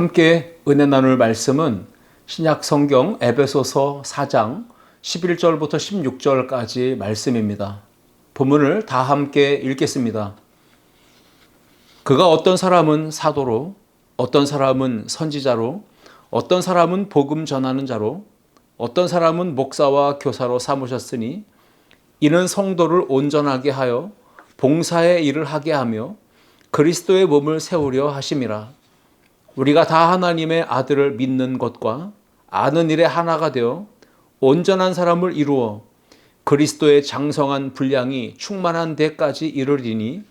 함께 은혜 나눌 말씀은 신약 성경 에베소서 4장 11절부터 16절까지 말씀입니다. 본문을 다 함께 읽겠습니다. 그가 어떤 사람은 사도로, 어떤 사람은 선지자로, 어떤 사람은 복음 전하는 자로, 어떤 사람은 목사와 교사로 삼으셨으니 이는 성도를 온전하게 하여 봉사의 일을 하게 하며 그리스도의 몸을 세우려 하심이라. 우리가 다 하나님의 아들을 믿는 것과 아는 일에 하나가 되어 온전한 사람을 이루어 그리스도의 장성한 분량이 충만한 데까지 이르리니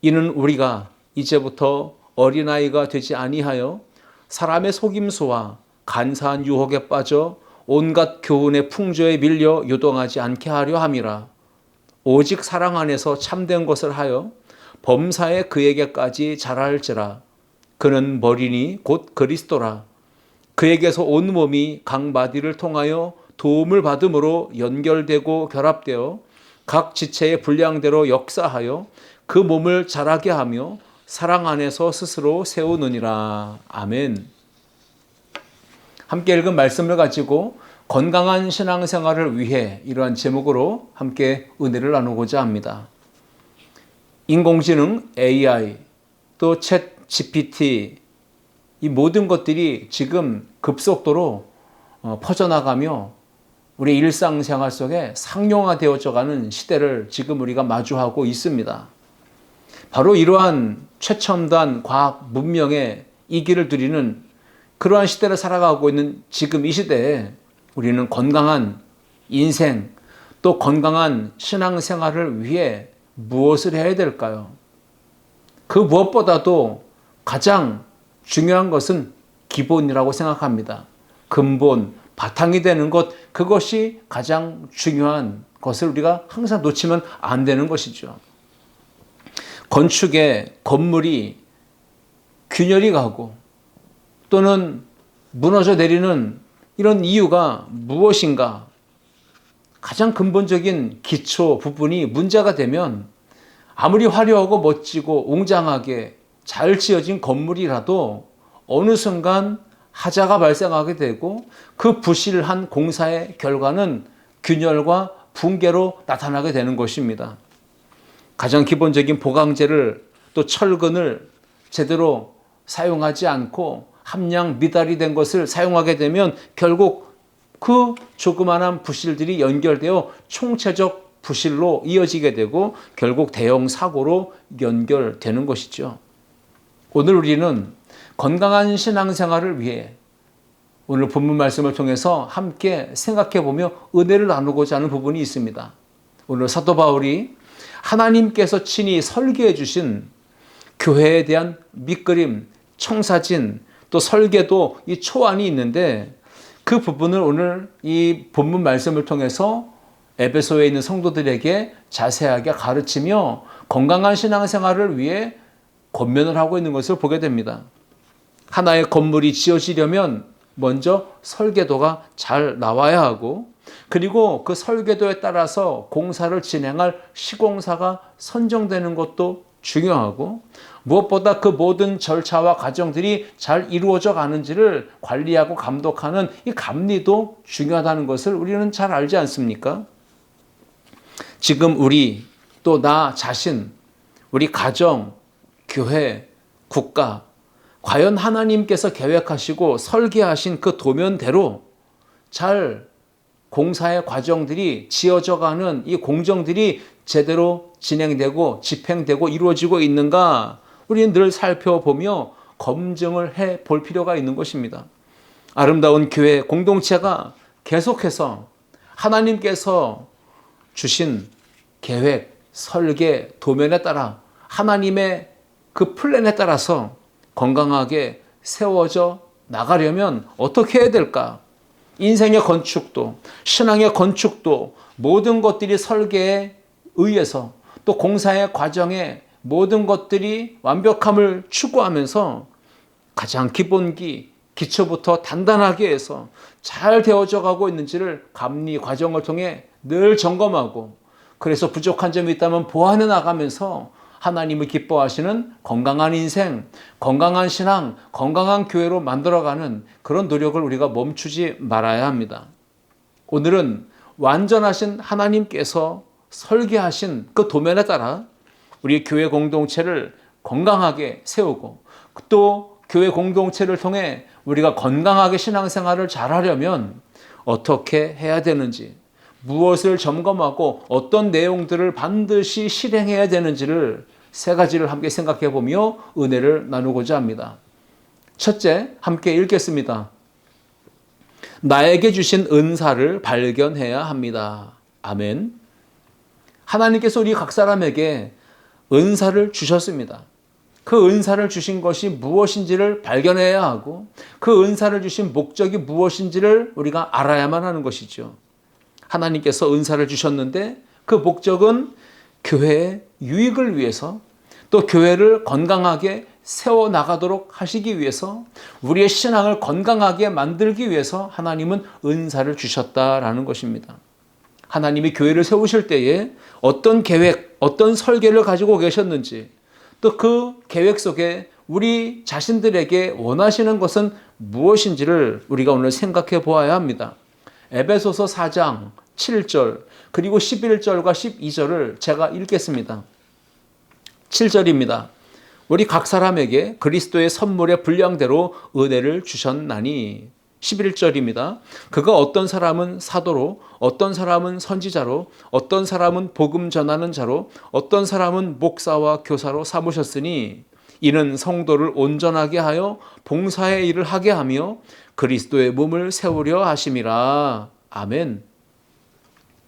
이는 우리가 이제부터 어린아이가 되지 아니하여 사람의 속임수와 간사한 유혹에 빠져 온갖 교훈의 풍조에 밀려 요동하지 않게 하려 함이라. 오직 사랑 안에서 참된 것을 하여 범사에 그에게까지 자랄지라. 그는 머리니 곧 그리스도라. 그에게서 온 몸이 각 마디를 통하여 도움을 받음으로 연결되고 결합되어 각 지체의 분량대로 역사하여 그 몸을 자라게 하며 사랑 안에서 스스로 세우느니라. 아멘. 함께 읽은 말씀을 가지고 건강한 신앙생활을 위해 이러한 제목으로 함께 은혜를 나누고자 합니다. 인공지능 AI 또 챗 GPT 이 모든 것들이 지금 급속도로 퍼져나가며 우리 일상생활 속에 상용화되어져 가는 시대를 지금 우리가 마주하고 있습니다. 바로 이러한 최첨단 과학 문명의 이기를 누리는 그러한 시대를 살아가고 있는 지금 이 시대에 우리는 건강한 인생 또 건강한 신앙생활을 위해 무엇을 해야 될까요? 그 무엇보다도 가장 중요한 것은 기본이라고 생각합니다. 근본, 바탕이 되는 것, 그것이 가장 중요한 것을 우리가 항상 놓치면 안 되는 것이죠. 건축에 건물이 균열이 가고 또는 무너져 내리는 이런 이유가 무엇인가? 가장 근본적인 기초 부분이 문제가 되면 아무리 화려하고 멋지고 웅장하게 잘 지어진 건물이라도 어느 순간 하자가 발생하게 되고 그 부실한 공사의 결과는 균열과 붕괴로 나타나게 되는 것입니다. 가장 기본적인 보강제를 또 철근을 제대로 사용하지 않고 함량 미달이 된 것을 사용하게 되면 결국 그 조그마한 부실들이 연결되어 총체적 부실로 이어지게 되고 결국 대형 사고로 연결되는 것이죠. 오늘 우리는 건강한 신앙생활을 위해 오늘 본문 말씀을 통해서 함께 생각해보며 은혜를 나누고자 하는 부분이 있습니다. 오늘 사도 바울이 하나님께서 친히 설계해 주신 교회에 대한 밑그림, 청사진, 또 설계도 이 초안이 있는데 그 부분을 오늘 이 본문 말씀을 통해서 에베소에 있는 성도들에게 자세하게 가르치며 건강한 신앙생활을 위해 권면을 하고 있는 것을 보게 됩니다. 하나의 건물이 지어지려면 먼저 설계도가 잘 나와야 하고 그리고 그 설계도에 따라서 공사를 진행할 시공사가 선정되는 것도 중요하고 무엇보다 그 모든 절차와 과정들이 잘 이루어져 가는지를 관리하고 감독하는 이 감리도 중요하다는 것을 우리는 잘 알지 않습니까? 지금 우리 또 나 자신, 우리 가정, 교회, 국가 과연 하나님께서 계획하시고 설계하신 그 도면대로 잘 공사의 과정들이 지어져 가는 이 공정들이 제대로 진행되고 집행되고 이루어지고 있는가 우리는 늘 살펴보며 검증을 해 볼 필요가 있는 것입니다. 아름다운 교회 공동체가 계속해서 하나님께서 주신 계획, 설계, 도면에 따라 하나님의 그 플랜에 따라서 건강하게 세워져 나가려면 어떻게 해야 될까? 인생의 건축도, 신앙의 건축도 모든 것들이 설계에 의해서 또 공사의 과정에 모든 것들이 완벽함을 추구하면서 가장 기본기, 기초부터 단단하게 해서 잘 되어져 가고 있는지를 감리 과정을 통해 늘 점검하고 그래서 부족한 점이 있다면 보완해 나가면서 하나님을 기뻐하시는 건강한 인생, 건강한 신앙, 건강한 교회로 만들어가는 그런 노력을 우리가 멈추지 말아야 합니다. 오늘은 완전하신 하나님께서 설계하신 그 도면에 따라 우리 교회 공동체를 건강하게 세우고 또 교회 공동체를 통해 우리가 건강하게 신앙생활을 잘하려면 어떻게 해야 되는지, 무엇을 점검하고 어떤 내용들을 반드시 실행해야 되는지를 세 가지를 함께 생각해 보며 은혜를 나누고자 합니다. 첫째, 함께 읽겠습니다. 나에게 주신 은사를 발견해야 합니다. 아멘. 하나님께서 우리 각 사람에게 은사를 주셨습니다. 그 은사를 주신 것이 무엇인지를 발견해야 하고 그 은사를 주신 목적이 무엇인지를 우리가 알아야만 하는 것이죠. 하나님께서 은사를 주셨는데 그 목적은 교회의 유익을 위해서 또 교회를 건강하게 세워나가도록 하시기 위해서 우리의 신앙을 건강하게 만들기 위해서 하나님은 은사를 주셨다라는 것입니다. 하나님이 교회를 세우실 때에 어떤 계획, 어떤 설계를 가지고 계셨는지 또 그 계획 속에 우리 자신들에게 원하시는 것은 무엇인지를 우리가 오늘 생각해 보아야 합니다. 에베소서 4장 7절 그리고 11절과 12절을 제가 읽겠습니다. 7절입니다. 우리 각 사람에게 그리스도의 선물의 분량대로 은혜를 주셨나니 11절입니다. 그가 어떤 사람은 사도로, 어떤 사람은 선지자로, 어떤 사람은 복음 전하는 자로, 어떤 사람은 목사와 교사로 삼으셨으니 이는 성도를 온전하게 하여 봉사의 일을 하게 하며 그리스도의 몸을 세우려 하심이라. 아멘.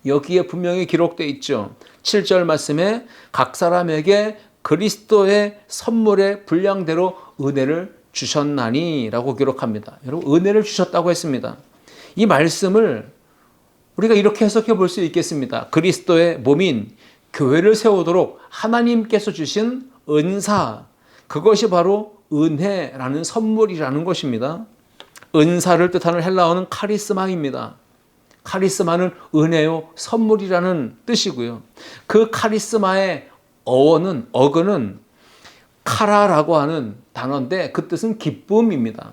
여기에 분명히 기록되어 있죠. 7절 말씀에 각 사람에게 그리스도의 선물의 분량대로 은혜를 주셨나니 라고 기록합니다. 여러분, 은혜를 주셨다고 했습니다. 이 말씀을 우리가 이렇게 해석해 볼 수 있겠습니다. 그리스도의 몸인 교회를 세우도록 하나님께서 주신 은사, 그것이 바로 은혜라는 선물이라는 것입니다. 은사를 뜻하는 헬라어는 카리스마입니다. 카리스마는 은혜요, 선물이라는 뜻이고요. 그 카리스마의 어근은 카라라고 하는 단어인데 그 뜻은 기쁨입니다.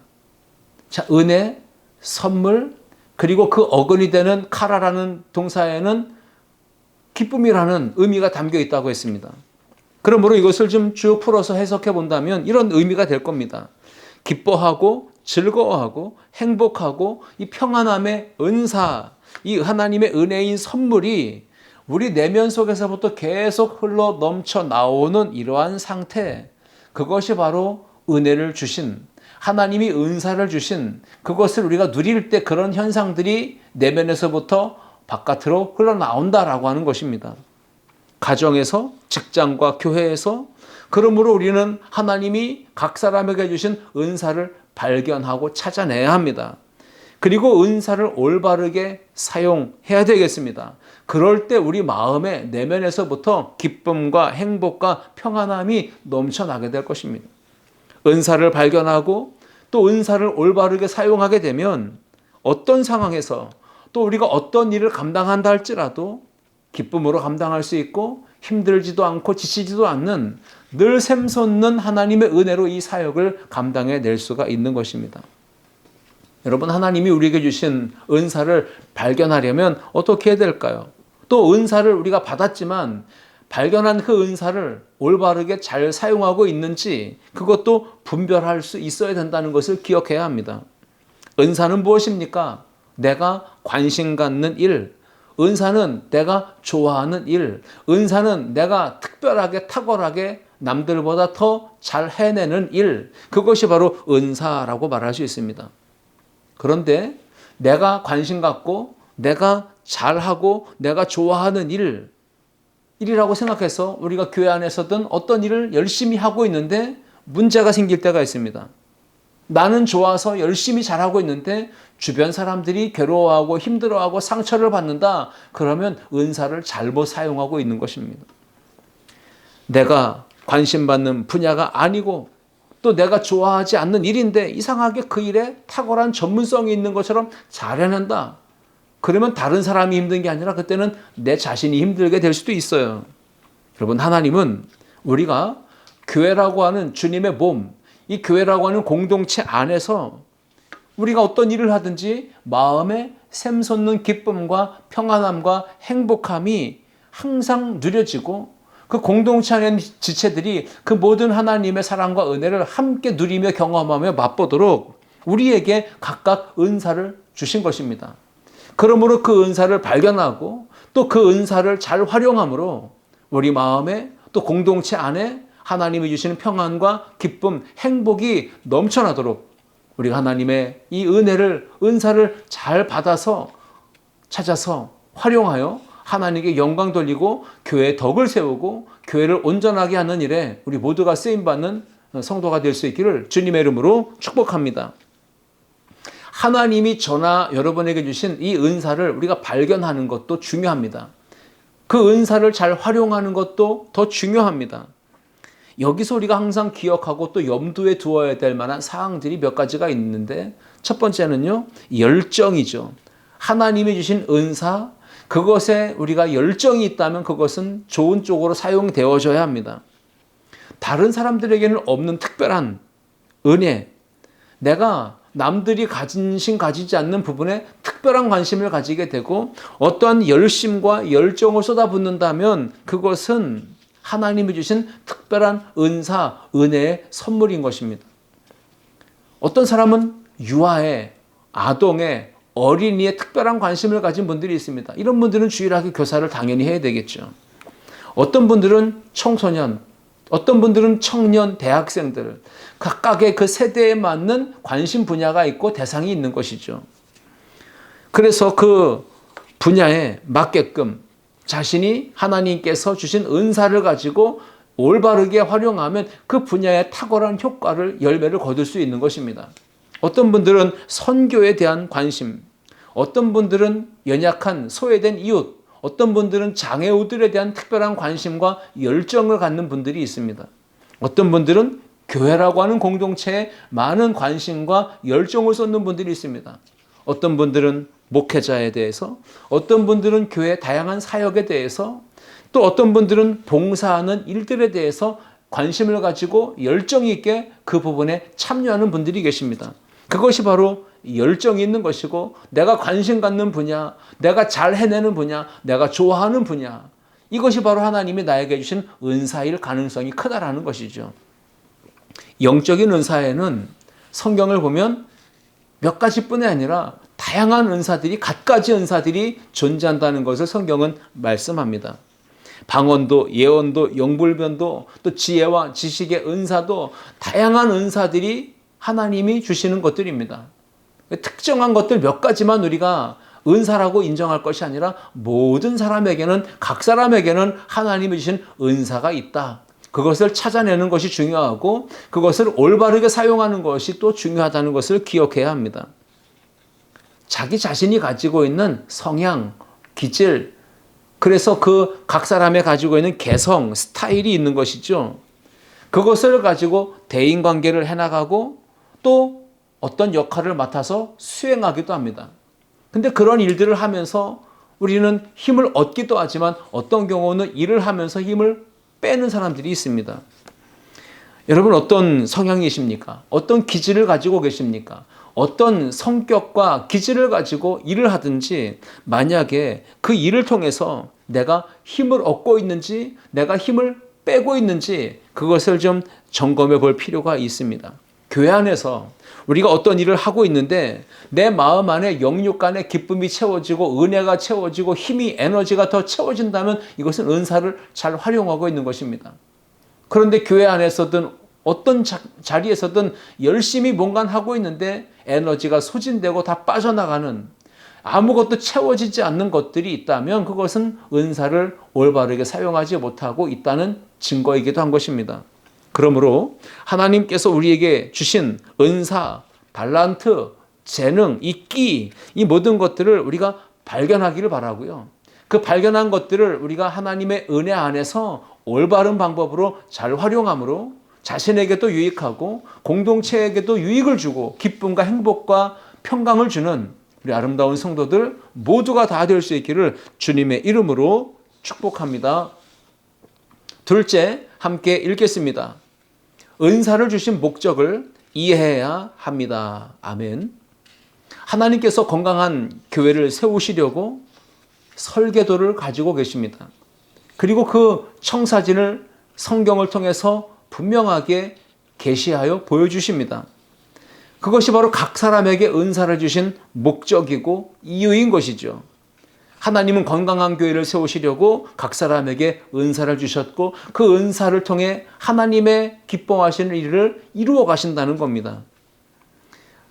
자, 은혜, 선물, 그리고 그 어근이 되는 카라라는 동사에는 기쁨이라는 의미가 담겨 있다고 했습니다. 그러므로 이것을 좀 쭉 풀어서 해석해 본다면 이런 의미가 될 겁니다. 기뻐하고 즐거워하고 행복하고 이 평안함의 은사, 이 하나님의 은혜인 선물이 우리 내면 속에서부터 계속 흘러 넘쳐 나오는 이러한 상태, 그것이 바로 은혜를 주신, 하나님이 은사를 주신 그것을 우리가 누릴 때 그런 현상들이 내면에서부터 바깥으로 흘러나온다라고 하는 것입니다. 가정에서, 직장과 교회에서, 그러므로 우리는 하나님이 각 사람에게 주신 은사를 발견하고 찾아내야 합니다. 그리고 은사를 올바르게 사용해야 되겠습니다. 그럴 때 우리 마음의 내면에서부터 기쁨과 행복과 평안함이 넘쳐나게 될 것입니다. 은사를 발견하고 또 은사를 올바르게 사용하게 되면 어떤 상황에서 또 우리가 어떤 일을 감당한다 할지라도 기쁨으로 감당할 수 있고 힘들지도 않고 지치지도 않는 늘 샘솟는 하나님의 은혜로 이 사역을 감당해 낼 수가 있는 것입니다. 여러분, 하나님이 우리에게 주신 은사를 발견하려면 어떻게 해야 될까요? 또 은사를 우리가 받았지만 발견한 그 은사를 올바르게 잘 사용하고 있는지 그것도 분별할 수 있어야 된다는 것을 기억해야 합니다. 은사는 무엇입니까? 내가 관심 갖는 일, 은사는 내가 좋아하는 일, 은사는 내가 특별하게 탁월하게 남들보다 더 잘 해내는 일, 그것이 바로 은사라고 말할 수 있습니다. 그런데 내가 관심 갖고 내가 잘하고 내가 좋아하는 일이라고 생각해서 우리가 교회 안에서든 어떤 일을 열심히 하고 있는데 문제가 생길 때가 있습니다. 나는 좋아서 열심히 잘하고 있는데 주변 사람들이 괴로워하고 힘들어하고 상처를 받는다. 그러면 은사를 잘못 사용하고 있는 것입니다. 내가 관심받는 분야가 아니고 또 내가 좋아하지 않는 일인데 이상하게 그 일에 탁월한 전문성이 있는 것처럼 잘 해낸다. 그러면 다른 사람이 힘든 게 아니라 그때는 내 자신이 힘들게 될 수도 있어요. 여러분, 하나님은 우리가 교회라고 하는 주님의 몸, 이 교회라고 하는 공동체 안에서 우리가 어떤 일을 하든지 마음에 샘솟는 기쁨과 평안함과 행복함이 항상 누려지고 그 공동체 안에 있는 지체들이 그 모든 하나님의 사랑과 은혜를 함께 누리며 경험하며 맛보도록 우리에게 각각 은사를 주신 것입니다. 그러므로 그 은사를 발견하고 또 그 은사를 잘 활용함으로 우리 마음에 또 공동체 안에 하나님이 주시는 평안과 기쁨, 행복이 넘쳐나도록 우리가 하나님의 이 은사를 잘 받아서 찾아서 활용하여 하나님께 영광 돌리고 교회의 덕을 세우고 교회를 온전하게 하는 일에 우리 모두가 쓰임받는 성도가 될 수 있기를 주님의 이름으로 축복합니다. 하나님이 저나 여러분에게 주신 이 은사를 우리가 발견하는 것도 중요합니다. 그 은사를 잘 활용하는 것도 더 중요합니다. 여기서 우리가 항상 기억하고 또 염두에 두어야 될 만한 사항들이 몇 가지가 있는데 첫 번째는요, 열정이죠. 하나님이 주신 은사, 그것에 우리가 열정이 있다면 그것은 좋은 쪽으로 사용되어져야 합니다. 다른 사람들에게는 없는 특별한 은혜, 내가 남들이 가지지 않는 부분에 특별한 관심을 가지게 되고 어떠한 열심과 열정을 쏟아붓는다면 그것은 하나님이 주신 특별한 은사, 은혜의 선물인 것입니다. 어떤 사람은 유아에, 아동에, 어린이에 특별한 관심을 가진 분들이 있습니다. 이런 분들은 주일학교 교사를 당연히 해야 되겠죠. 어떤 분들은 청소년, 어떤 분들은 청년, 대학생들, 각각의 그 세대에 맞는 관심 분야가 있고 대상이 있는 것이죠. 그래서 그 분야에 맞게끔 자신이 하나님께서 주신 은사를 가지고 올바르게 활용하면 그 분야에 탁월한 효과를, 열매를 거둘 수 있는 것입니다. 어떤 분들은 선교에 대한 관심, 어떤 분들은 연약한 소외된 이웃, 어떤 분들은 장애우들에 대한 특별한 관심과 열정을 갖는 분들이 있습니다. 어떤 분들은 교회라고 하는 공동체에 많은 관심과 열정을 쏟는 분들이 있습니다. 어떤 분들은 목회자에 대해서, 어떤 분들은 교회 다양한 사역에 대해서, 또 어떤 분들은 봉사하는 일들에 대해서 관심을 가지고 열정 있게 그 부분에 참여하는 분들이 계십니다. 그것이 바로 열정이 있는 것이고 내가 관심 갖는 분야, 내가 잘 해내는 분야, 내가 좋아하는 분야, 이것이 바로 하나님이 나에게 주신 은사일 가능성이 크다라는 것이죠. 영적인 은사에는 성경을 보면 몇 가지뿐이 아니라 다양한 은사들이, 갖가지 은사들이 존재한다는 것을 성경은 말씀합니다. 방언도, 예언도, 영불변도, 또 지혜와 지식의 은사도 다양한 은사들이 하나님이 주시는 것들입니다. 특정한 것들 몇 가지만 우리가 은사라고 인정할 것이 아니라 모든 사람에게는, 각 사람에게는 하나님이 주신 은사가 있다. 그것을 찾아내는 것이 중요하고 그것을 올바르게 사용하는 것이 또 중요하다는 것을 기억해야 합니다. 자기 자신이 가지고 있는 성향, 기질, 그래서 그 각 사람이 가지고 있는 개성, 스타일이 있는 것이죠. 그것을 가지고 대인관계를 해나가고 또 어떤 역할을 맡아서 수행하기도 합니다. 근데 그런 일들을 하면서 우리는 힘을 얻기도 하지만 어떤 경우는 일을 하면서 힘을 빼는 사람들이 있습니다. 여러분 어떤 성향이십니까? 어떤 기질을 가지고 계십니까? 어떤 성격과 기질을 가지고 일을 하든지 만약에 그 일을 통해서 내가 힘을 얻고 있는지 내가 힘을 빼고 있는지 그것을 좀 점검해 볼 필요가 있습니다. 교회 안에서 우리가 어떤 일을 하고 있는데 내 마음 안에 영육 간의 기쁨이 채워지고 은혜가 채워지고 힘이 에너지가 더 채워진다면 이것은 은사를 잘 활용하고 있는 것입니다. 그런데 교회 안에서든 어떤 자리에서든 열심히 뭔가 하고 있는데 에너지가 소진되고 다 빠져나가는 아무것도 채워지지 않는 것들이 있다면 그것은 은사를 올바르게 사용하지 못하고 있다는 증거이기도 한 것입니다. 그러므로 하나님께서 우리에게 주신 은사, 달란트, 재능, 이 끼, 이 모든 것들을 우리가 발견하기를 바라고요. 그 발견한 것들을 우리가 하나님의 은혜 안에서 올바른 방법으로 잘 활용함으로 자신에게도 유익하고 공동체에게도 유익을 주고 기쁨과 행복과 평강을 주는 우리 아름다운 성도들 모두가 다 될 수 있기를 주님의 이름으로 축복합니다. 둘째, 함께 읽겠습니다. 은사를 주신 목적을 이해해야 합니다. 아멘. 하나님께서 건강한 교회를 세우시려고 설계도를 가지고 계십니다. 그리고 그 청사진을 성경을 통해서 분명하게 계시하여 보여주십니다. 그것이 바로 각 사람에게 은사를 주신 목적이고 이유인 것이죠. 하나님은 건강한 교회를 세우시려고 각 사람에게 은사를 주셨고 그 은사를 통해 하나님의 기뻐하시는 일을 이루어 가신다는 겁니다.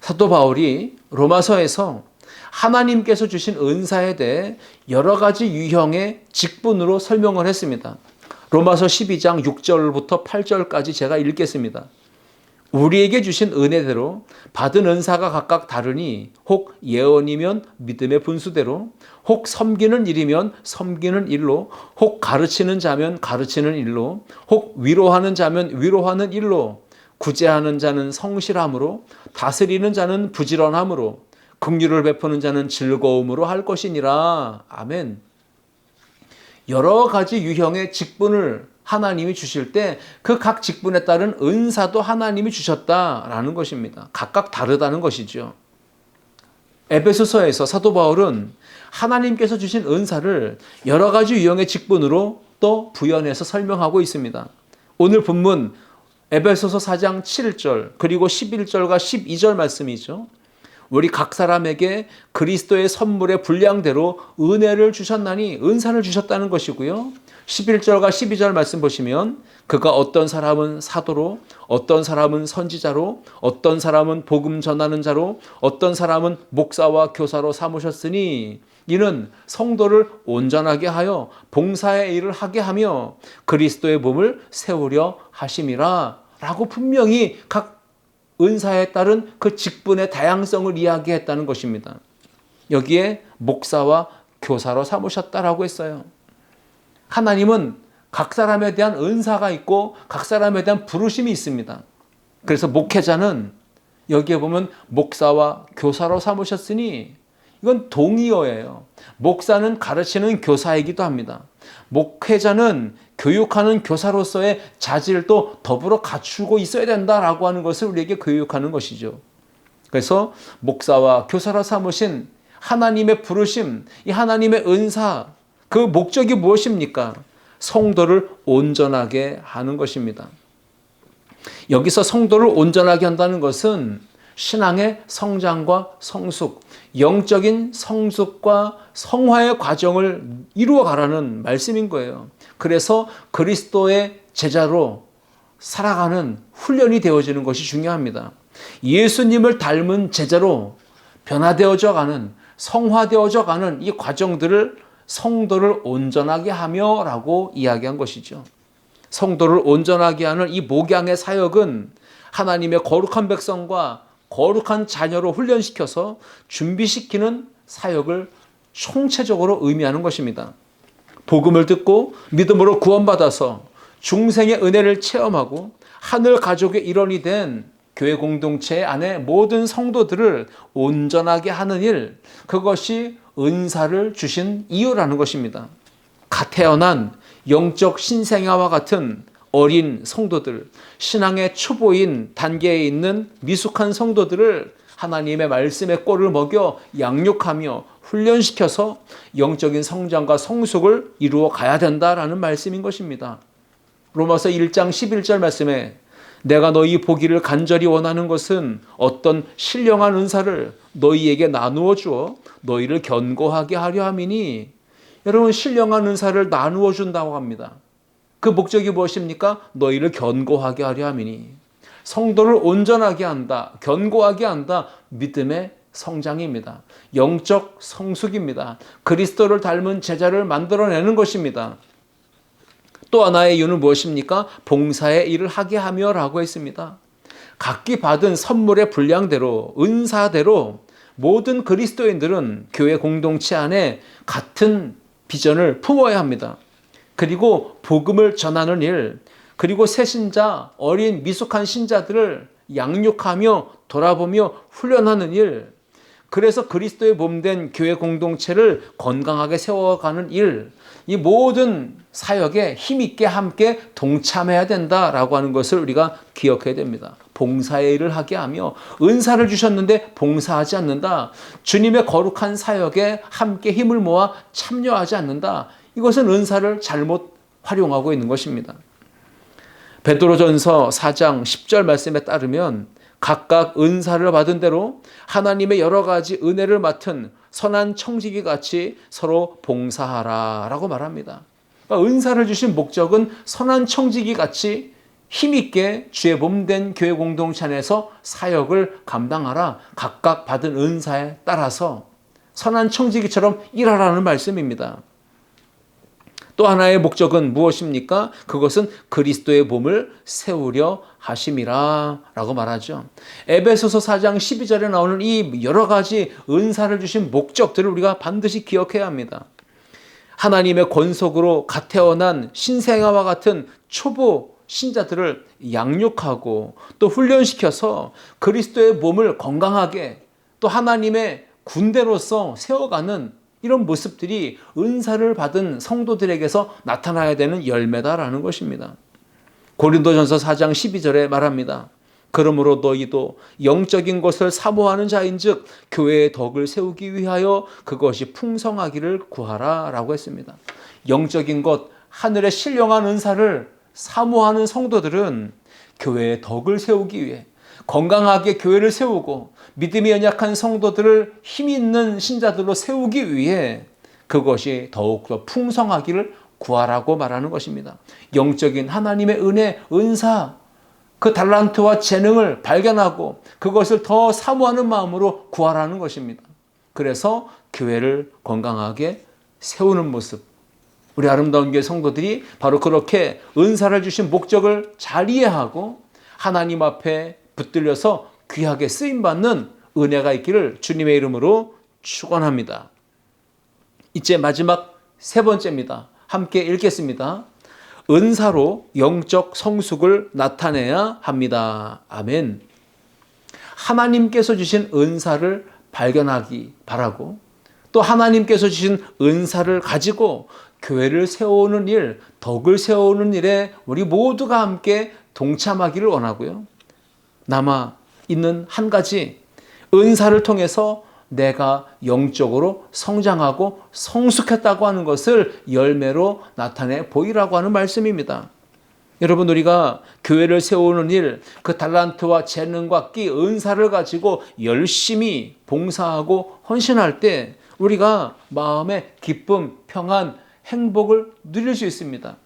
사도 바울이 로마서에서 하나님께서 주신 은사에 대해 여러 가지 유형의 직분으로 설명을 했습니다. 로마서 12장 6절부터 8절까지 제가 읽겠습니다. 우리에게 주신 은혜대로 받은 은사가 각각 다르니 혹 예언이면 믿음의 분수대로 혹 섬기는 일이면 섬기는 일로 혹 가르치는 자면 가르치는 일로 혹 위로하는 자면 위로하는 일로 구제하는 자는 성실함으로 다스리는 자는 부지런함으로 긍휼을 베푸는 자는 즐거움으로 할 것이니라. 아멘. 여러 가지 유형의 직분을 하나님이 주실 때 그 각 직분에 따른 은사도 하나님이 주셨다라는 것입니다. 각각 다르다는 것이죠. 에베소서에서 사도 바울은 하나님께서 주신 은사를 여러 가지 유형의 직분으로 또 부연해서 설명하고 있습니다. 오늘 본문 에베소서 4장 7절 그리고 11절과 12절 말씀이죠. 우리 각 사람에게 그리스도의 선물의 분량대로 은혜를 주셨나니 은사를 주셨다는 것이고요. 11절과 12절 말씀 보시면 그가 어떤 사람은 사도로 어떤 사람은 선지자로 어떤 사람은 복음 전하는 자로 어떤 사람은 목사와 교사로 삼으셨으니 이는 성도를 온전하게 하여 봉사의 일을 하게 하며 그리스도의 몸을 세우려 하심이라 라고 분명히 각 은사에 따른 그 직분의 다양성을 이야기했다는 것입니다. 여기에 목사와 교사로 삼으셨다라고 했어요. 하나님은 각 사람에 대한 은사가 있고 각 사람에 대한 부르심이 있습니다. 그래서 목회자는 여기에 보면 목사와 교사로 삼으셨으니 이건 동의어예요. 목사는 가르치는 교사이기도 합니다. 목회자는 교육하는 교사로서의 자질도 더불어 갖추고 있어야 된다라고 하는 것을 우리에게 교육하는 것이죠. 그래서 목사와 교사로 삼으신 하나님의 부르심, 이 하나님의 은사, 그 목적이 무엇입니까? 성도를 온전하게 하는 것입니다. 여기서 성도를 온전하게 한다는 것은 신앙의 성장과 성숙, 영적인 성숙과 성화의 과정을 이루어 가라는 말씀인 거예요. 그래서 그리스도의 제자로 살아가는 훈련이 되어지는 것이 중요합니다. 예수님을 닮은 제자로 변화되어져 가는, 성화되어져 가는 이 과정들을 성도를 온전하게 하며 라고 이야기한 것이죠. 성도를 온전하게 하는 이 목양의 사역은 하나님의 거룩한 백성과 거룩한 자녀로 훈련시켜서 준비시키는 사역을 총체적으로 의미하는 것입니다. 복음을 듣고 믿음으로 구원받아서 중생의 은혜를 체험하고 하늘 가족의 일원이 된 교회 공동체 안에 모든 성도들을 온전하게 하는 일, 그것이 은사를 주신 이유라는 것입니다. 갓 태어난 영적 신생아와 같은 어린 성도들, 신앙의 초보인 단계에 있는 미숙한 성도들을 하나님의 말씀의 꼴을 먹여 양육하며 훈련시켜서 영적인 성장과 성숙을 이루어 가야 된다라는 말씀인 것입니다. 로마서 1장 11절 말씀에 내가 너희 보기를 간절히 원하는 것은 어떤 신령한 은사를 너희에게 나누어 주어 너희를 견고하게 하려 함이니, 여러분 신령한 은사를 나누어 준다고 합니다. 그 목적이 무엇입니까? 너희를 견고하게 하려 함이니. 성도를 온전하게 한다, 견고하게 한다, 믿음의 성장입니다. 영적 성숙입니다. 그리스도를 닮은 제자를 만들어내는 것입니다. 또 하나의 이유는 무엇입니까? 봉사의 일을 하게 하며 라고 했습니다. 각기 받은 선물의 분량대로, 은사대로 모든 그리스도인들은 교회 공동체 안에 같은 비전을 품어야 합니다. 그리고 복음을 전하는 일, 그리고 새신자, 어린 미숙한 신자들을 양육하며 돌아보며 훈련하는 일, 그래서 그리스도의 몸된 교회 공동체를 건강하게 세워가는 일, 이 모든 사역에 힘있게 함께 동참해야 된다라고 하는 것을 우리가 기억해야 됩니다. 봉사의 일을 하게 하며 은사를 주셨는데 봉사하지 않는다. 주님의 거룩한 사역에 함께 힘을 모아 참여하지 않는다. 이것은 은사를 잘못 활용하고 있는 것입니다. 베드로전서 4장 10절 말씀에 따르면 각각 은사를 받은 대로 하나님의 여러 가지 은혜를 맡은 선한 청지기 같이 서로 봉사하라 라고 말합니다. 그러니까 은사를 주신 목적은 선한 청지기 같이 힘있게 주의 몸된 교회 공동체 안에서 사역을 감당하라. 각각 받은 은사에 따라서 선한 청지기처럼 일하라는 말씀입니다. 또 하나의 목적은 무엇입니까? 그것은 그리스도의 몸을 세우려 하심이라 라고 말하죠. 에베소서 4장 12절에 나오는 이 여러 가지 은사를 주신 목적들을 우리가 반드시 기억해야 합니다. 하나님의 권속으로 갓 태어난 신생아와 같은 초보 신자들을 양육하고 또 훈련시켜서 그리스도의 몸을 건강하게 또 하나님의 군대로서 세워가는 이런 모습들이 은사를 받은 성도들에게서 나타나야 되는 열매다라는 것입니다. 고린도전서 4장 12절에 말합니다. 그러므로 너희도 영적인 것을 사모하는 자인즉 교회의 덕을 세우기 위하여 그것이 풍성하기를 구하라 라고 했습니다. 영적인 것, 하늘의 신령한 은사를 사모하는 성도들은 교회의 덕을 세우기 위해 건강하게 교회를 세우고 믿음이 연약한 성도들을 힘 있는 신자들로 세우기 위해 그것이 더욱더 풍성하기를 구하라고 말하는 것입니다. 영적인 하나님의 은혜, 은사, 그 달란트와 재능을 발견하고 그것을 더 사모하는 마음으로 구하라는 것입니다. 그래서 교회를 건강하게 세우는 모습, 우리 아름다운 교회 성도들이 바로 그렇게 은사를 주신 목적을 잘 이해하고 하나님 앞에 붙들려서 귀하게 쓰임받는 은혜가 있기를 주님의 이름으로 축원합니다. 이제 마지막 세 번째입니다. 함께 읽겠습니다. 은사로 영적 성숙을 나타내야 합니다. 아멘. 하나님께서 주신 은사를 발견하기 바라고 또 하나님께서 주신 은사를 가지고 교회를 세우는 일, 덕을 세우는 일에 우리 모두가 함께 동참하기를 원하고요. 남아 있는 한 가지 은사를 통해서 내가 영적으로 성장하고 성숙했다고 하는 것을 열매로 나타내 보이라고 하는 말씀입니다. 여러분, 우리가 교회를 세우는 일, 그 달란트와 재능과 끼, 은사를 가지고 열심히 봉사하고 헌신할 때 우리가 마음의 기쁨, 평안, 행복을 누릴 수 있습니다.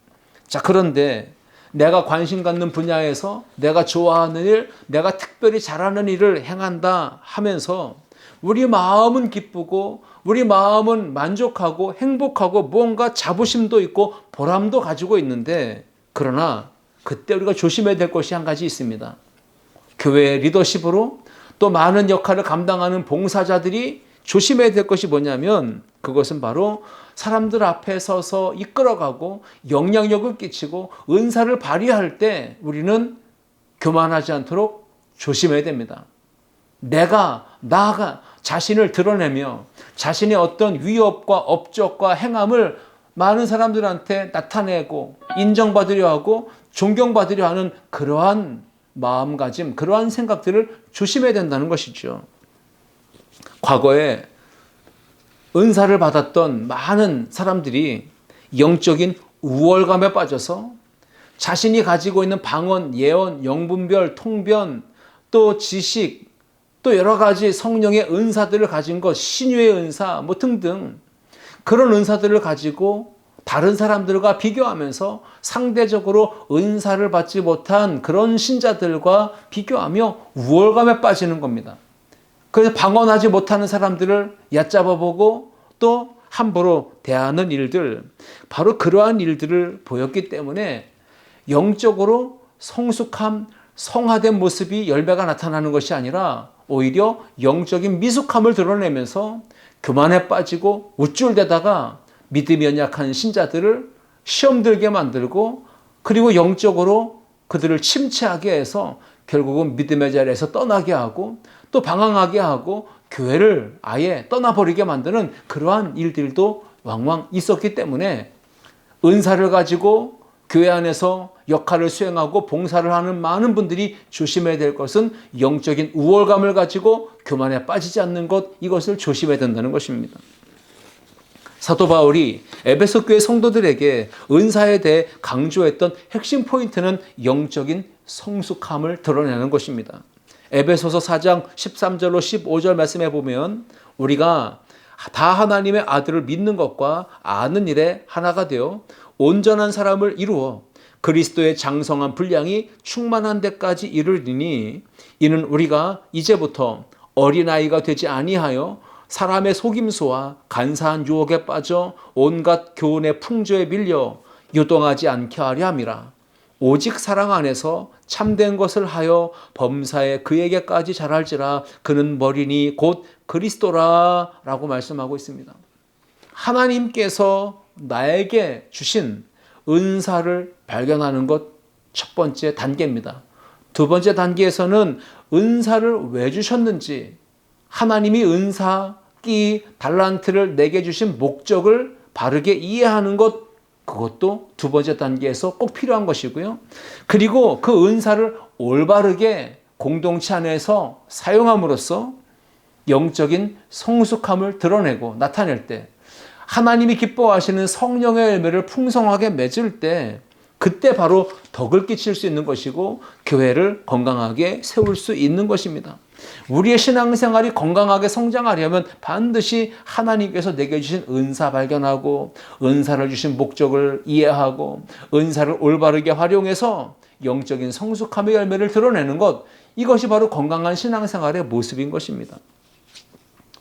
자, 그런데 내가 관심 갖는 분야에서 내가 좋아하는 일, 내가 특별히 잘하는 일을 행한다 하면서 우리 마음은 기쁘고 우리 마음은 만족하고 행복하고 뭔가 자부심도 있고 보람도 가지고 있는데 그러나 그때 우리가 조심해야 될 것이 한 가지 있습니다. 교회 리더십으로 또 많은 역할을 감당하는 봉사자들이 조심해야 될 것이 뭐냐면 그것은 바로 사람들 앞에 서서 이끌어가고 영향력을 끼치고 은사를 발휘할 때 우리는 교만하지 않도록 조심해야 됩니다. 나가 자신을 드러내며 자신의 어떤 위협과 업적과 행함을 많은 사람들한테 나타내고 인정받으려 하고 존경받으려 하는 그러한 마음가짐, 그러한 생각들을 조심해야 된다는 것이죠. 과거에 은사를 받았던 많은 사람들이 영적인 우월감에 빠져서 자신이 가지고 있는 방언, 예언, 영분별, 통변, 또 지식, 또 여러 가지 성령의 은사들을 가진 것, 신유의 은사 등등 그런 은사들을 가지고 다른 사람들과 비교하면서 상대적으로 은사를 받지 못한 그런 신자들과 비교하며 우월감에 빠지는 겁니다. 그래서 방언하지 못하는 사람들을 얕잡아보고 또 함부로 대하는 일들, 바로 그러한 일들을 보였기 때문에 영적으로 성숙함, 성화된 모습이 열매가 나타나는 것이 아니라 오히려 영적인 미숙함을 드러내면서 교만에 빠지고 우쭐대다가 믿음이 연약한 신자들을 시험 들게 만들고 그리고 영적으로 그들을 침체하게 해서 결국은 믿음의 자리에서 떠나게 하고 또 방황하게 하고 교회를 아예 떠나버리게 만드는 그러한 일들도 왕왕 있었기 때문에 은사를 가지고 교회 안에서 역할을 수행하고 봉사를 하는 많은 분들이 조심해야 될 것은 영적인 우월감을 가지고 교만에 빠지지 않는 것, 이것을 조심해야 된다는 것입니다. 사도 바울이 에베소 교회 성도들에게 은사에 대해 강조했던 핵심 포인트는 영적인 성숙함을 드러내는 것입니다. 에베소서 4장 13절로 15절 말씀해 보면 우리가 다 하나님의 아들을 믿는 것과 아는 일에 하나가 되어 온전한 사람을 이루어 그리스도의 장성한 분량이 충만한 데까지 이르리니 이는 우리가 이제부터 어린아이가 되지 아니하여 사람의 속임수와 간사한 유혹에 빠져 온갖 교훈의 풍조에 밀려 요동하지 않게 하려 함이라. 오직 사랑 안에서 참된 것을 하여 범사에 그에게까지 자랄지라. 그는 머리니 곧 그리스도라 라고 말씀하고 있습니다. 하나님께서 나에게 주신 은사를 발견하는 것 첫 번째 단계입니다. 두 번째 단계에서는 은사를 왜 주셨는지, 하나님이 은사기 달란트를 내게 주신 목적을 바르게 이해하는 것, 그것도 두 번째 단계에서 꼭 필요한 것이고요. 그리고 그 은사를 올바르게 공동체 안에서 사용함으로써 영적인 성숙함을 드러내고 나타낼 때, 하나님이 기뻐하시는 성령의 열매를 풍성하게 맺을 때, 그때 바로 덕을 끼칠 수 있는 것이고 교회를 건강하게 세울 수 있는 것입니다. 우리의 신앙생활이 건강하게 성장하려면 반드시 하나님께서 내게 주신 은사 발견하고 은사를 주신 목적을 이해하고 은사를 올바르게 활용해서 영적인 성숙함의 열매를 드러내는 것, 이것이 바로 건강한 신앙생활의 모습인 것입니다.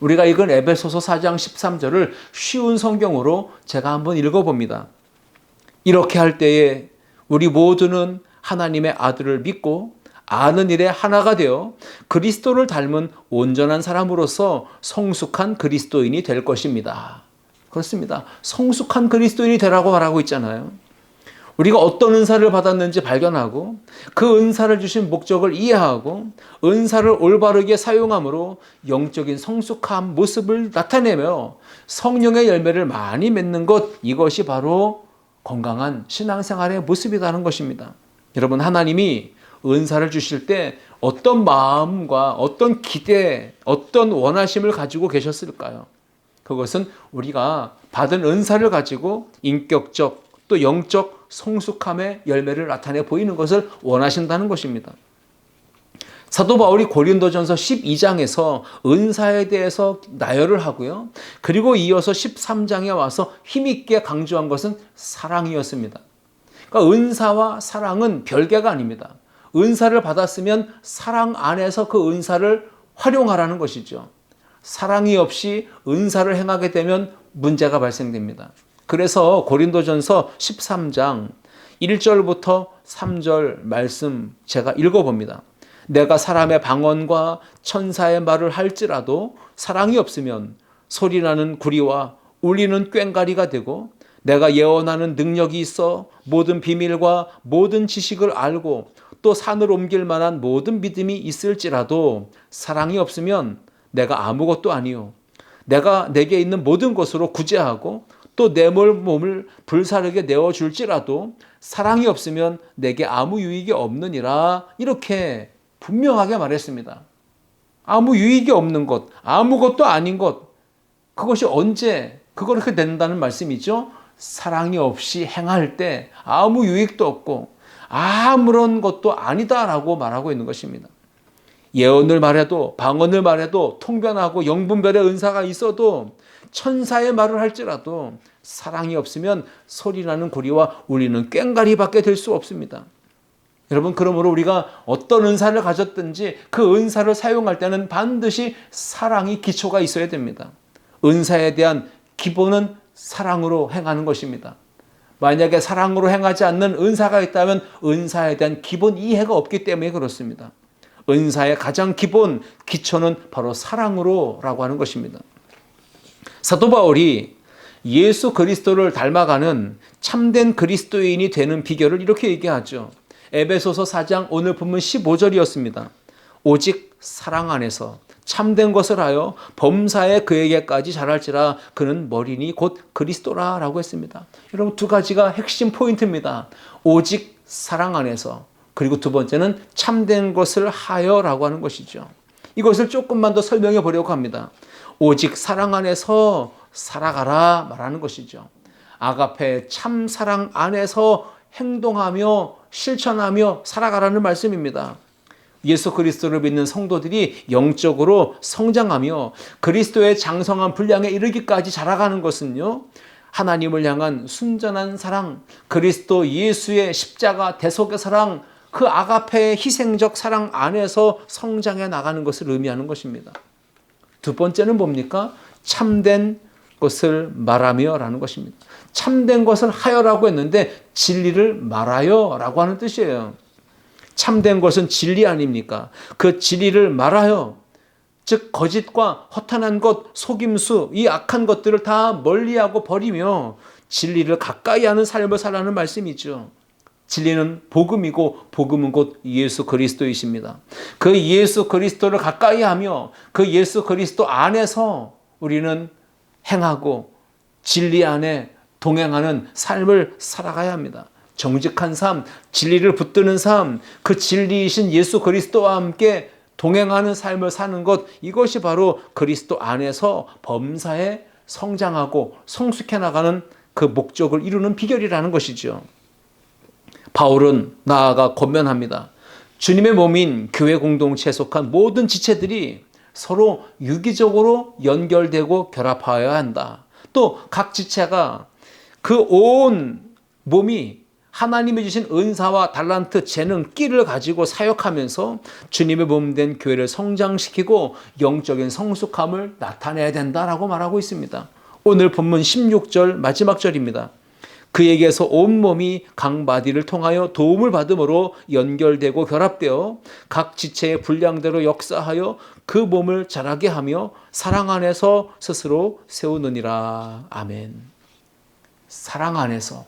우리가 읽은 에베소서 4장 13절을 쉬운 성경으로 제가 한번 읽어봅니다. 이렇게 할 때에 우리 모두는 하나님의 아들을 믿고 아는 일에 하나가 되어 그리스도를 닮은 온전한 사람으로서 성숙한 그리스도인이 될 것입니다. 그렇습니다. 성숙한 그리스도인이 되라고 말하고 있잖아요. 우리가 어떤 은사를 받았는지 발견하고 그 은사를 주신 목적을 이해하고 은사를 올바르게 사용함으로 영적인 성숙한 모습을 나타내며 성령의 열매를 많이 맺는 것, 이것이 바로 건강한 신앙생활의 모습이라는 것입니다. 여러분, 하나님이 은사를 주실 때 어떤 마음과 어떤 기대, 어떤 원하심을 가지고 계셨을까요? 그것은 우리가 받은 은사를 가지고 인격적 또 영적 성숙함의 열매를 나타내 보이는 것을 원하신다는 것입니다. 사도 바울이 고린도전서 12장에서 은사에 대해서 나열을 하고요. 그리고 이어서 13장에 와서 힘있게 강조한 것은 사랑이었습니다. 그러니까 은사와 사랑은 별개가 아닙니다. 은사를 받았으면 사랑 안에서 그 은사를 활용하라는 것이죠. 사랑이 없이 은사를 행하게 되면 문제가 발생됩니다. 그래서 고린도전서 13장 1절부터 3절 말씀 제가 읽어봅니다. 내가 사람의 방언과 천사의 말을 할지라도 사랑이 없으면 소리나는 구리와 울리는 꽹과리가 되고, 내가 예언하는 능력이 있어 모든 비밀과 모든 지식을 알고 또 산을 옮길 만한 모든 믿음이 있을지라도 사랑이 없으면 내가 아무것도 아니요. 내가 내게 있는 모든 것으로 구제하고 또 내 몸을 불사르게 내어줄지라도 사랑이 없으면 내게 아무 유익이 없느니라. 이렇게 분명하게 말했습니다. 아무 유익이 없는 것, 아무것도 아닌 것, 그것이 언제 그렇게 된다는 말씀이죠? 사랑이 없이 행할 때 아무 유익도 없고 아무런 것도 아니다라고 말하고 있는 것입니다. 예언을 말해도 방언을 말해도 통변하고 영분별의 은사가 있어도 천사의 말을 할지라도 사랑이 없으면 소리나는 구리와 울리는 꽹과리밖에 될 수 없습니다. 여러분, 그러므로 우리가 어떤 은사를 가졌든지 그 은사를 사용할 때는 반드시 사랑이 기초가 있어야 됩니다. 은사에 대한 기본은 사랑으로 행하는 것입니다. 만약에 사랑으로 행하지 않는 은사가 있다면 은사에 대한 기본 이해가 없기 때문에 그렇습니다. 은사의 가장 기본 기초는 바로 사랑으로라고 하는 것입니다. 사도 바울이 예수 그리스도를 닮아가는 참된 그리스도인이 되는 비결을 이렇게 얘기하죠. 에베소서 4장 오늘 본문 15절이었습니다. 오직 사랑 안에서 참된 것을 하여 범사에 그에게까지 자랄지라. 그는 머리니 곧 그리스도라 라고 했습니다. 여러분, 두 가지가 핵심 포인트입니다. 오직 사랑 안에서, 그리고 두 번째는 참된 것을 하여 라고 하는 것이죠. 이것을 조금만 더 설명해 보려고 합니다. 오직 사랑 안에서 살아가라 말하는 것이죠. 아가페 참 사랑 안에서 행동하며 실천하며 살아가라는 말씀입니다. 예수 그리스도를 믿는 성도들이 영적으로 성장하며 그리스도의 장성한 분량에 이르기까지 자라가는 것은요, 하나님을 향한 순전한 사랑, 그리스도 예수의 십자가 대속의 사랑, 그 아가페의 희생적 사랑 안에서 성장해 나가는 것을 의미하는 것입니다. 두 번째는 뭡니까? 참된 것을 말하며 라는 것입니다. 참된 것을 하여라고 했는데 진리를 말하여 라고 하는 뜻이에요. 참된 것은 진리 아닙니까? 그 진리를 말하여, 즉 거짓과 허탄한 것, 속임수, 이 악한 것들을 다 멀리하고 버리며 진리를 가까이 하는 삶을 살라는 말씀이죠. 진리는 복음이고 복음은 곧 예수 그리스도이십니다. 그 예수 그리스도를 가까이 하며 그 예수 그리스도 안에서 우리는 행하고 진리 안에 동행하는 삶을 살아가야 합니다. 정직한 삶, 진리를 붙드는 삶, 그 진리이신 예수 그리스도와 함께 동행하는 삶을 사는 것, 이것이 바로 그리스도 안에서 범사에 성장하고 성숙해 나가는 그 목적을 이루는 비결이라는 것이죠. 바울은 나아가 권면합니다. 주님의 몸인 교회 공동체에 속한 모든 지체들이 서로 유기적으로 연결되고 결합하여야 한다. 또 각 지체가 그 온 몸이 하나님이 주신 은사와 달란트, 재능, 끼를 가지고 사역하면서 주님의 몸된 교회를 성장시키고 영적인 성숙함을 나타내야 된다라고 말하고 있습니다. 오늘 본문 16절 마지막 절입니다. 그에게서 온몸이 각 마디를 통하여 도움을 받음으로 연결되고 결합되어 각 지체의 분량대로 역사하여 그 몸을 자라게 하며 사랑 안에서 스스로 세우느니라. 아멘. 사랑 안에서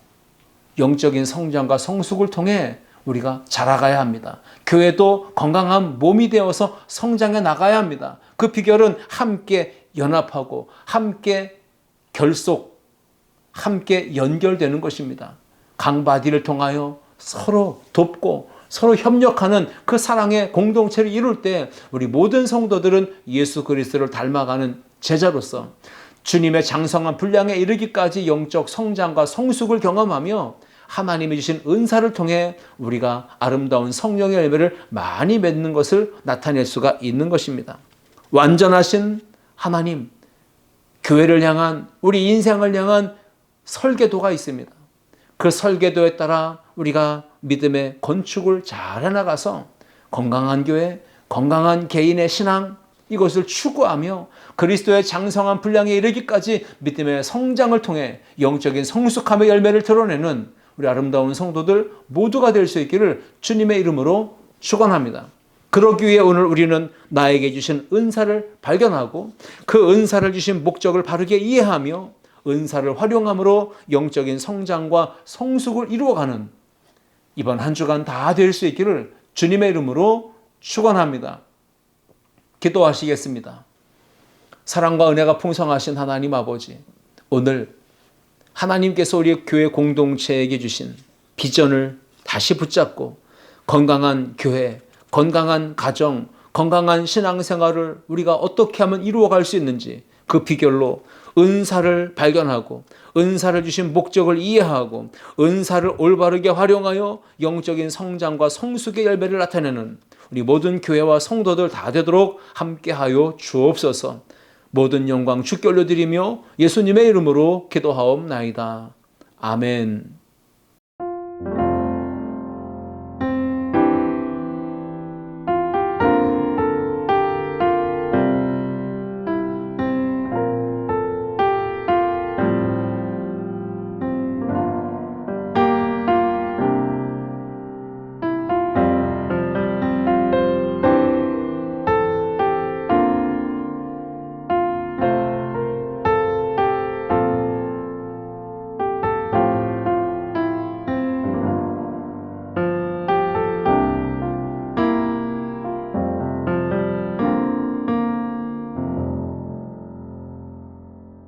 영적인 성장과 성숙을 통해 우리가 자라가야 합니다. 교회도 건강한 몸이 되어서 성장해 나가야 합니다. 그 비결은 함께 연합하고 함께 결속, 함께 연결되는 것입니다. 강바디를 통하여 서로 돕고 서로 협력하는 그 사랑의 공동체를 이룰 때 우리 모든 성도들은 예수 그리스도를 닮아가는 제자로서 주님의 장성한 분량에 이르기까지 영적 성장과 성숙을 경험하며 하나님이 주신 은사를 통해 우리가 아름다운 성령의 열매를 많이 맺는 것을 나타낼 수가 있는 것입니다. 완전하신 하나님, 교회를 향한, 우리 인생을 향한 설계도가 있습니다. 그 설계도에 따라 우리가 믿음의 건축을 잘 해나가서 건강한 교회, 건강한 개인의 신앙, 이것을 추구하며 그리스도의 장성한 분량에 이르기까지 믿음의 성장을 통해 영적인 성숙함의 열매를 드러내는 우리 아름다운 성도들 모두가 될 수 있기를 주님의 이름으로 축원합니다. 그러기 위해 오늘 우리는 나에게 주신 은사를 발견하고 그 은사를 주신 목적을 바르게 이해하며 은사를 활용함으로 영적인 성장과 성숙을 이루어가는 이번 한 주간 다 될 수 있기를 주님의 이름으로 축원합니다. 기도하시겠습니다. 사랑과 은혜가 풍성하신 하나님 아버지, 오늘 하나님께서 우리 교회 공동체에게 주신 비전을 다시 붙잡고 건강한 교회, 건강한 가정, 건강한 신앙생활을 우리가 어떻게 하면 이루어갈 수 있는지 그 비결로 은사를 발견하고 은사를 주신 목적을 이해하고 은사를 올바르게 활용하여 영적인 성장과 성숙의 열매를 나타내는 우리 모든 교회와 성도들 다 되도록 함께하여 주옵소서. 모든 영광 주께 올려드리며 예수님의 이름으로 기도하옵나이다. 아멘.